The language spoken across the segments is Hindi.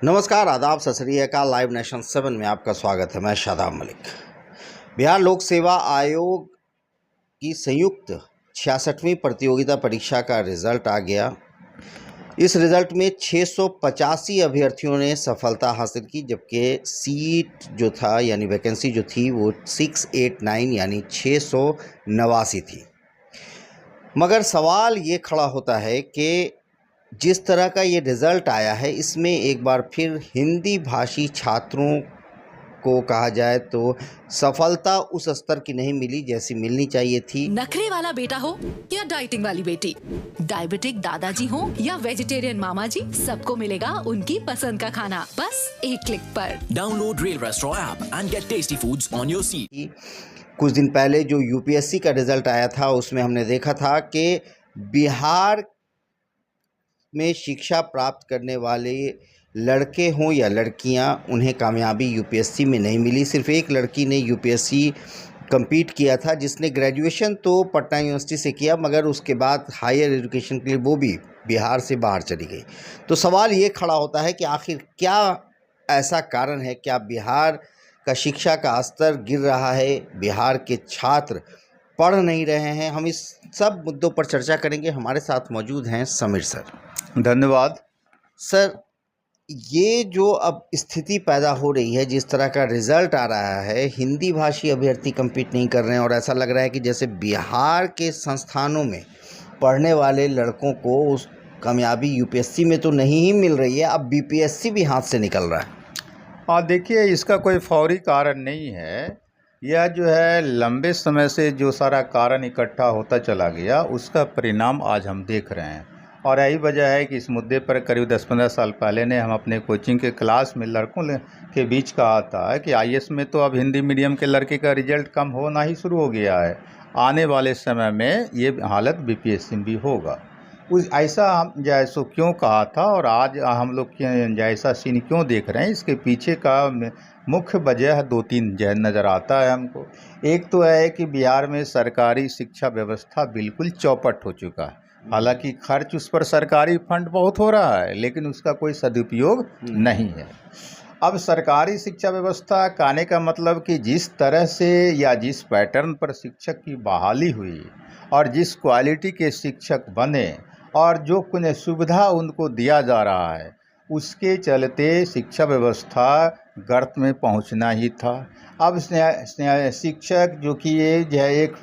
नमस्कार, आदाब, सत श्री अकाल। लाइव नेशन 7 में आपका स्वागत है। मैं शादाब मलिक। बिहार लोक सेवा आयोग की संयुक्त 66वीं प्रतियोगिता परीक्षा का रिज़ल्ट आ गया। इस रिज़ल्ट में 685 अभ्यर्थियों ने सफलता हासिल की, जबकि सीट जो था यानी वैकेंसी जो थी वो 689 यानी 689 थी। मगर सवाल ये खड़ा होता है कि जिस तरह का ये रिज़ल्ट आया है, इसमें एक बार फिर हिंदी भाषी छात्रों को कहा जाए तो सफलता उस स्तर की नहीं मिली जैसी मिलनी चाहिए थी। नखरे वाला बेटा हो या डाइटिंग वाली बेटी, डायबिटिक दादाजी हो या वेजिटेरियन मामा जी, सबको मिलेगा उनकी पसंद का खाना बस एक क्लिक पर। Download Rail Restaurant app and get tasty foods on your seat. कुछ दिन पहले जो यूपीएससी का रिज़ल्ट आया था, उसमें हमने देखा था कि बिहार में शिक्षा प्राप्त करने वाले लड़के हों या लड़कियां, उन्हें कामयाबी यूपीएससी में नहीं मिली। सिर्फ एक लड़की ने यूपीएससी compete किया था, जिसने ग्रेजुएशन तो पटना यूनिवर्सिटी से किया, मगर उसके बाद हायर एजुकेशन के लिए वो भी बिहार से बाहर चली गई। तो सवाल ये खड़ा होता है कि आखिर क्या ऐसा कारण है, क्या बिहार का शिक्षा का स्तर गिर रहा है, बिहार के छात्र पढ़ नहीं रहे हैं? हम इस सब मुद्दों पर चर्चा करेंगे। हमारे साथ मौजूद हैं समीर सर। धन्यवाद सर, ये जो अब स्थिति पैदा हो रही है, जिस तरह का रिज़ल्ट आ रहा है, हिंदी भाषी अभ्यर्थी compete नहीं कर रहे हैं और ऐसा लग रहा है कि जैसे बिहार के संस्थानों में पढ़ने वाले लड़कों को उस कामयाबी यूपीएससी में तो नहीं ही मिल रही है, अब बीपीएससी भी हाथ से निकल रहा है। देखिए, इसका कोई फौरी कारण नहीं है। यह जो है लंबे समय से जो सारा कारण इकट्ठा होता चला गया, उसका परिणाम आज हम देख रहे हैं। और यही वजह है कि इस मुद्दे पर करीब 10-15 साल पहले ने हम अपने कोचिंग के क्लास में लड़कों के बीच कहा था कि आईएएस में तो अब हिंदी मीडियम के लड़के का रिजल्ट कम होना ही शुरू हो गया है। आने वाले समय में ये हालत बीपीएससी में भी होगा। उस ऐसा हम जैसो क्यों कहा था और आज हम लोग जैसा सीन क्यों देख रहे हैं, इसके पीछे का मुख्य वजह 2-3 जो नज़र आता है हमको। एक तो है कि बिहार में सरकारी शिक्षा व्यवस्था बिल्कुल चौपट हो चुका है। हालांकि खर्च उस पर सरकारी फंड बहुत हो रहा है, लेकिन उसका कोई सदुपयोग नहीं है। अब सरकारी शिक्षा व्यवस्था कहने का मतलब कि जिस तरह से या जिस पैटर्न पर शिक्षक की बहाली हुई और जिस क्वालिटी के शिक्षक बने और जो कुछ सुविधा उनको दिया जा रहा है, उसके चलते शिक्षा व्यवस्था गर्त में पहुंचना ही था। अब शिक्षक जो कि ये जो है एक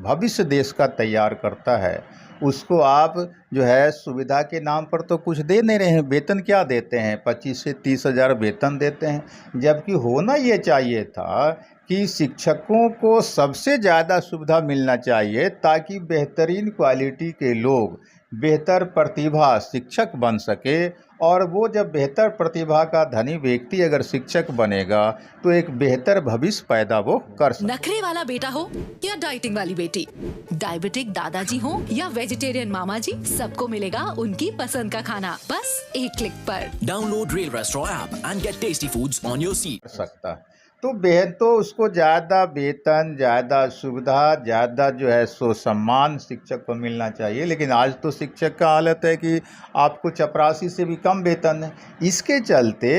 भविष्य देश का तैयार करता है, उसको आप जो है सुविधा के नाम पर तो कुछ दे नहीं रहे हैं। वेतन क्या देते हैं? 25 से 30 हज़ार वेतन देते हैं, जबकि होना ये चाहिए था कि शिक्षकों को सबसे ज़्यादा सुविधा मिलना चाहिए ताकि बेहतरीन क्वालिटी के लोग, बेहतर प्रतिभा शिक्षक बन सके। और वो जब बेहतर प्रतिभा का धनी व्यक्ति अगर शिक्षक बनेगा तो एक बेहतर भविष्य पैदा वो कर सकता। नखरे वाला बेटा हो या डाइटिंग वाली बेटी, डायबिटिक दादाजी हो या वेजिटेरियन मामा जी, सबको मिलेगा उनकी पसंद का खाना बस एक क्लिक पर। Download Rail Restaurant app and get tasty foods on your seat. सकता है तो उसको ज़्यादा वेतन, ज़्यादा सुविधा, ज़्यादा जो है सो सम्मान शिक्षक को मिलना चाहिए। लेकिन आज तो शिक्षक का हालत है कि आपको चपरासी से भी कम वेतन है। इसके चलते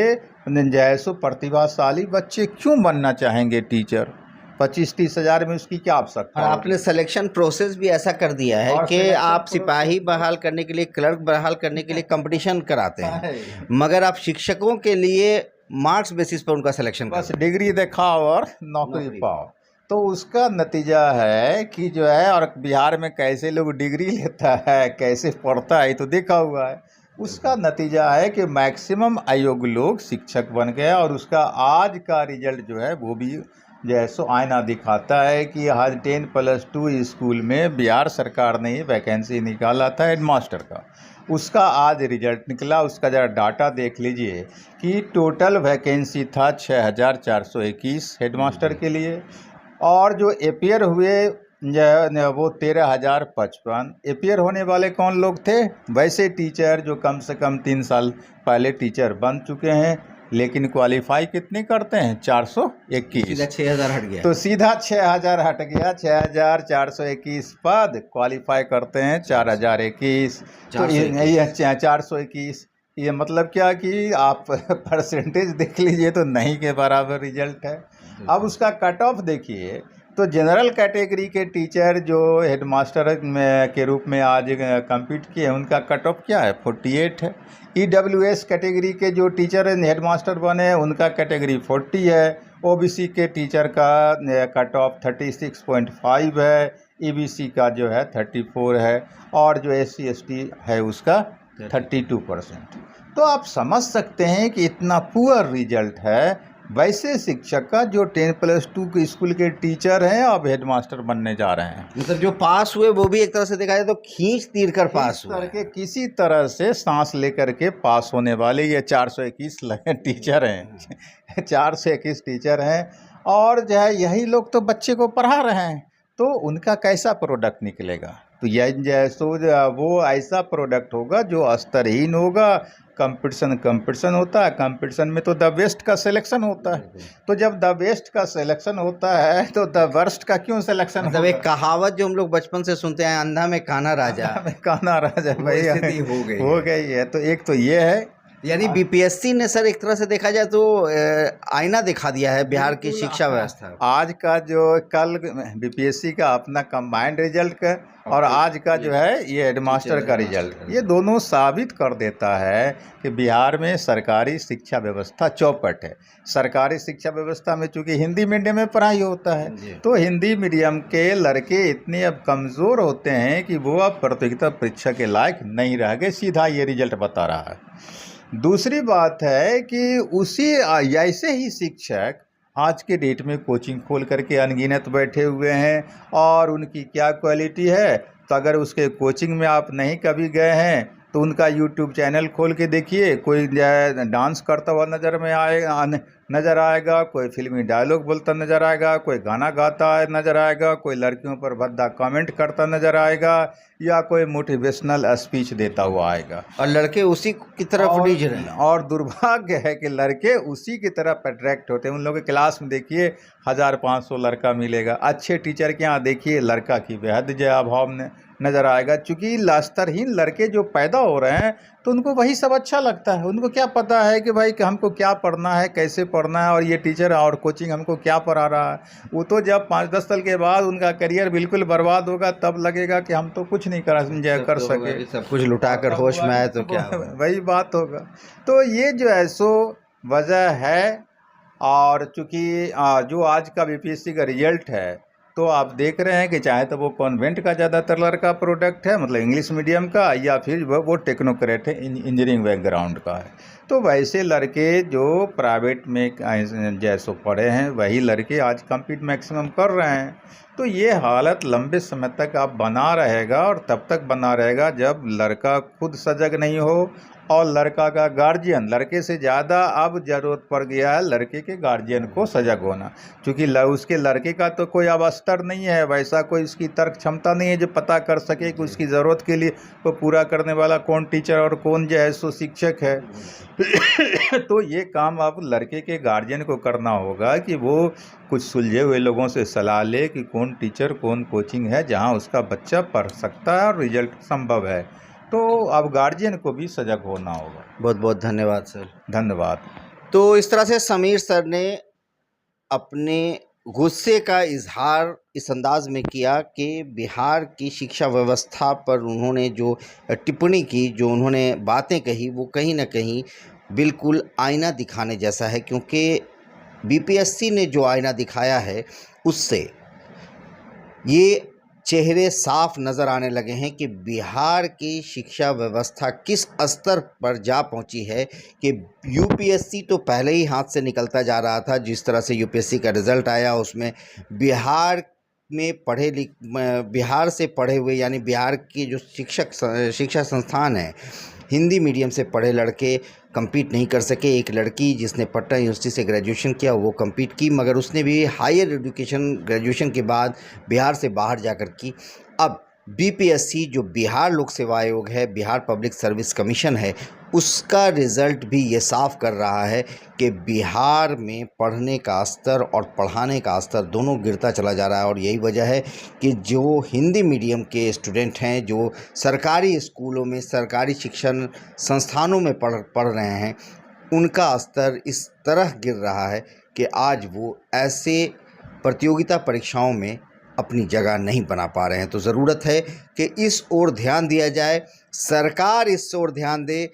जैसो प्रतिभाशाली बच्चे क्यों बनना चाहेंगे टीचर? 25-30 हज़ार में उसकी क्या आवश्यकता है? आपने सिलेक्शन प्रोसेस भी ऐसा कर दिया है कि आप सिपाही बहाल करने के लिए, क्लर्क बहाल करने के लिए कंपटीशन कराते हैं, मगर आप शिक्षकों के लिए मार्क्स बेसिस पर उनका सिलेक्शन बस डिग्री दिखाओ और नौकरी पाओ। तो उसका नतीजा है कि जो है, और बिहार में कैसे लोग डिग्री लेता है, कैसे पढ़ता है, तो देखा हुआ है। उसका नतीजा है कि मैक्सिमम अयोग्य लोग शिक्षक बन गए। और उसका आज का रिजल्ट जो है वो भी जैसो आईना दिखाता है कि आज 10+2 स्कूल में बिहार सरकार ने वैकेंसी निकाला था हेडमास्टर का, उसका आज रिजल्ट निकला। उसका ज़रा डाटा देख लीजिए कि टोटल वैकेंसी था 6421 हेडमास्टर के लिए, और जो अपियर हुए वो 13,055। अपियर होने वाले कौन लोग थे? वैसे टीचर जो कम से कम 3 साल पहले टीचर बन चुके हैं, लेकिन क्वालिफाई कितने करते हैं? 421। सीधा 6,000 हट गया। तो सीधा 6,000 हट गया। 6,421 पद क्वालिफाई करते हैं 4,021। तो ये 421 ये मतलब क्या कि आप परसेंटेज देख लीजिए तो नहीं के बराबर रिजल्ट है। अब उसका कट ऑफ देखिए तो जनरल कैटेगरी के टीचर जो हेडमास्टर के रूप में आज compete किए उनका कट ऑफ क्या है 48 है। EWS कैटेगरी के जो टीचर हेडमास्टर बने उनका कैटेगरी 40 है। OBC के टीचर का कट ऑफ 36.5 है। EBC का जो है 34 है और जो SC ST है उसका 32%। तो आप समझ सकते हैं कि इतना पुअर रिजल्ट है वैसे शिक्षक का जो 10+2 के स्कूल के टीचर हैं अब हेडमास्टर बनने जा रहे हैं। मतलब जो पास हुए वो भी एक तरह से देखा जाए तो खींच तीर कर पास हुए करके किसी तरह से सांस लेकर के पास होने वाले ये 421 टीचर हैं 421 टीचर हैं और जो है यही लोग तो बच्चे को पढ़ा रहे हैं तो उनका कैसा प्रोडक्ट निकलेगा। तो यह जैसो वो ऐसा प्रोडक्ट होगा जो स्तरहीन होगा। कंपटीशन होता है, कंपटीशन में तो द बेस्ट का सिलेक्शन होता है। तो जब द बेस्ट का सिलेक्शन होता है तो द वर्स्ट का क्यों सिलेक्शन मतलब होगा? एक कहावत जो हम लोग बचपन से सुनते हैं, अंधा में काना राजा, काना राजा वो भाई स्थिति हो गई है। तो एक तो ये है यानी बीपीएससी ने सर एक तरह से देखा जाए तो आईना दिखा दिया है बिहार की शिक्षा व्यवस्था। आज का जो कल बीपीएससी का अपना कंबाइंड रिजल्ट का और आज का जो है ये हेडमास्टर का रिजल्ट ये दोनों साबित कर देता है कि बिहार में सरकारी शिक्षा व्यवस्था चौपट है। सरकारी शिक्षा व्यवस्था में चूंकि हिंदी मीडियम में पढ़ाई होता है तो हिंदी मीडियम के लड़के इतने अब कमज़ोर होते हैं कि वो अब प्रतियोगिता परीक्षा के लायक नहीं रह गए। सीधा ये रिजल्ट बता रहा है। दूसरी बात है कि उसी ऐसे ही शिक्षक आज के डेट में कोचिंग खोल करके अनगिनत बैठे हुए हैं और उनकी क्या क्वालिटी है। तो अगर उसके कोचिंग में आप नहीं कभी गए हैं तो उनका यूट्यूब चैनल खोल के देखिए, कोई डांस करता हुआ नज़र आएगा, कोई फिल्मी डायलॉग बोलता नज़र आएगा, कोई गाना गाता नज़र आएगा, कोई लड़कियों पर भद्दा कमेंट करता नज़र आएगा या कोई मोटिवेशनल स्पीच देता हुआ आएगा और लड़के उसी की तरफ रीझ रहे हैं। और दुर्भाग्य है कि लड़के उसी की तरफ अट्रैक्ट होते हैं। उन लोगों के क्लास में देखिए 1500 लड़का मिलेगा, अच्छे टीचर के यहाँ देखिए लड़का की बेहद जय अभाव नज़र आएगा। चूँकि स्तरहीन लड़के जो पैदा हो रहे हैं तो उनको वही सब अच्छा लगता है। उनको क्या पता है कि भाई कि हमको क्या पढ़ना है, कैसे पढ़ना है और ये टीचर और कोचिंग हमको क्या पढ़ा रहा है। वो तो जब 5-10 साल के बाद उनका करियर बिल्कुल बर्बाद होगा तब लगेगा कि हम तो कुछ नहीं कर सके, सब कुछ लुटाकर होश में आए तो क्या वही बात होगा। तो ये जो है सो वजह है। और चूँकि जो आज का बीपीएससी का रिजल्ट है तो आप देख रहे हैं कि चाहे तो वो कॉन्वेंट का ज़्यादातर लड़का प्रोडक्ट है, मतलब इंग्लिश मीडियम का, या फिर वो टेक्नोक्रेट है, इंजीनियरिंग बैकग्राउंड का है। तो वैसे लड़के जो प्राइवेट में जैसो पढ़े हैं वही लड़के आज कम्पीट मैक्सिमम कर रहे हैं। तो ये हालत लंबे समय तक आप बना रहेगा और तब तक बना रहेगा जब लड़का खुद सजग नहीं हो और लड़का का गार्जियन, लड़के से ज़्यादा अब ज़रूरत पड़ गया है लड़के के गार्जियन को सजग होना। क्योंकि उसके लड़के का तो कोई अब स्तर नहीं है, वैसा कोई उसकी तर्क क्षमता नहीं है जो पता कर सके कि उसकी ज़रूरत के लिए वो पूरा करने वाला कौन टीचर और कौन जो है सो शिक्षक है। तो ये काम अब लड़के के गार्जियन को करना होगा कि वो कुछ सुलझे हुए लोगों से सलाह ले कि कौन टीचर कौन कोचिंग है जहाँ उसका बच्चा पढ़ सकता है और रिजल्ट संभव है। तो अब गार्जियन को भी सजग होना होगा। बहुत बहुत धन्यवाद सर। धन्यवाद। तो इस तरह से समीर सर ने अपने गुस्से का इजहार इस अंदाज में किया कि बिहार की शिक्षा व्यवस्था पर उन्होंने जो टिप्पणी की, जो उन्होंने बातें कही, वो कहीं ना कहीं बिल्कुल आईना दिखाने जैसा है। क्योंकि बीपीएससी ने जो आईना दिखाया है उससे ये चेहरे साफ नज़र आने लगे हैं कि बिहार की शिक्षा व्यवस्था किस स्तर पर जा पहुंची है कि यूपीएससी तो पहले ही हाथ से निकलता जा रहा था। जिस तरह से यूपीएससी का रिज़ल्ट आया उसमें बिहार से पढ़े हुए यानी बिहार के जो शिक्षा संस्थान है हिंदी मीडियम से पढ़े लड़के compete नहीं कर सके। एक लड़की जिसने पटना यूनिवर्सिटी से ग्रेजुएशन किया वो compete की, मगर उसने भी हायर एजुकेशन ग्रेजुएशन के बाद बिहार से बाहर जाकर की। अब बीपीएससी जो बिहार लोक सेवा आयोग है, बिहार पब्लिक सर्विस कमीशन है, उसका रिज़ल्ट भी ये साफ कर रहा है कि बिहार में पढ़ने का स्तर और पढ़ाने का स्तर दोनों गिरता चला जा रहा है। और यही वजह है कि जो हिंदी मीडियम के स्टूडेंट हैं, जो सरकारी स्कूलों में, सरकारी शिक्षण संस्थानों में पढ़ रहे हैं, उनका स्तर इस तरह गिर रहा है कि आज वो ऐसे प्रतियोगिता परीक्षाओं में अपनी जगह नहीं बना पा रहे हैं। तो ज़रूरत है कि इस ओर ध्यान दिया जाए, सरकार इस ओर ध्यान दे,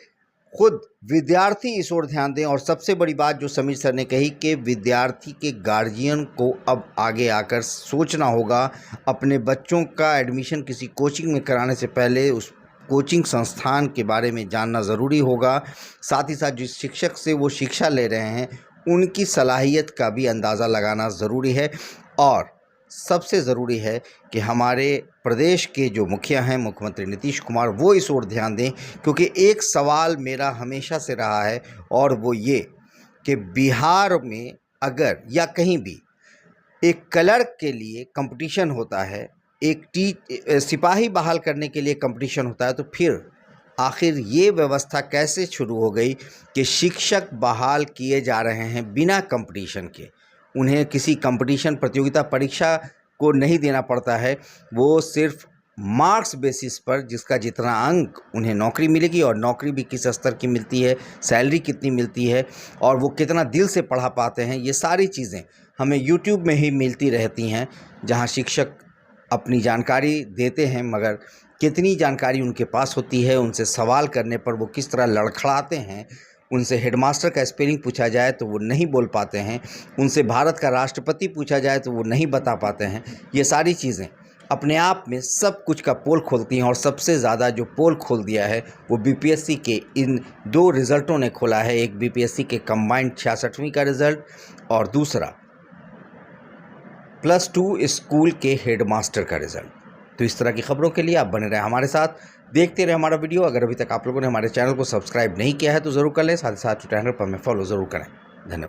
खुद विद्यार्थी इस ओर ध्यान दें। और सबसे बड़ी बात जो समीर सर ने कही कि विद्यार्थी के गार्जियन को अब आगे आकर सोचना होगा, अपने बच्चों का एडमिशन किसी कोचिंग में कराने से पहले उस कोचिंग संस्थान के बारे में जानना ज़रूरी होगा। साथ ही साथ जिस शिक्षक से वो शिक्षा ले रहे हैं उनकी सलाहियत का भी अंदाज़ा लगाना ज़रूरी है। और सबसे ज़रूरी है कि हमारे प्रदेश के जो मुखिया हैं, मुख्यमंत्री नीतीश कुमार, वो इस ओर ध्यान दें। क्योंकि एक सवाल मेरा हमेशा से रहा है और वो ये कि बिहार में अगर या कहीं भी एक क्लर्क के लिए कंपटीशन होता है, एक सिपाही बहाल करने के लिए कंपटीशन होता है, तो फिर आखिर ये व्यवस्था कैसे शुरू हो गई कि शिक्षक बहाल किए जा रहे हैं बिना कंपटीशन के? उन्हें किसी कंपटीशन प्रतियोगिता परीक्षा को नहीं देना पड़ता है, वो सिर्फ मार्क्स बेसिस पर जिसका जितना अंक उन्हें नौकरी मिलेगी, और नौकरी भी किस स्तर की मिलती है, सैलरी कितनी मिलती है, और वो कितना दिल से पढ़ा पाते हैं, ये सारी चीज़ें हमें यूट्यूब में ही मिलती रहती हैं, जहां शिक्षक अपनी जानकारी देते हैं, मगर कितनी जानकारी उनके पास होती है, उनसे सवाल करने पर वो किस तरह लड़खड़ाते हैं, उनसे हेडमास्टर का स्पेलिंग पूछा जाए तो वो नहीं बोल पाते हैं, उनसे भारत का राष्ट्रपति पूछा जाए तो वो नहीं बता पाते हैं। ये सारी चीज़ें अपने आप में सब कुछ का पोल खोलती हैं। और सबसे ज़्यादा जो पोल खोल दिया है वो बीपीएससी के इन दो रिज़ल्टों ने खोला है। एक बीपीएससी के कंबाइंड 66वीं का रिज़ल्ट और दूसरा +2 स्कूल के हेडमास्टर का रिज़ल्ट। तो इस तरह की खबरों के लिए आप बने रहें हमारे साथ, देखते रहे हमारा वीडियो। अगर अभी तक आप लोगों ने हमारे चैनल को सब्सक्राइब नहीं किया है तो ज़रूर कर लें, साथ ही साथ ट्विटर पर हमें फॉलो ज़रूर करें। धन्यवाद।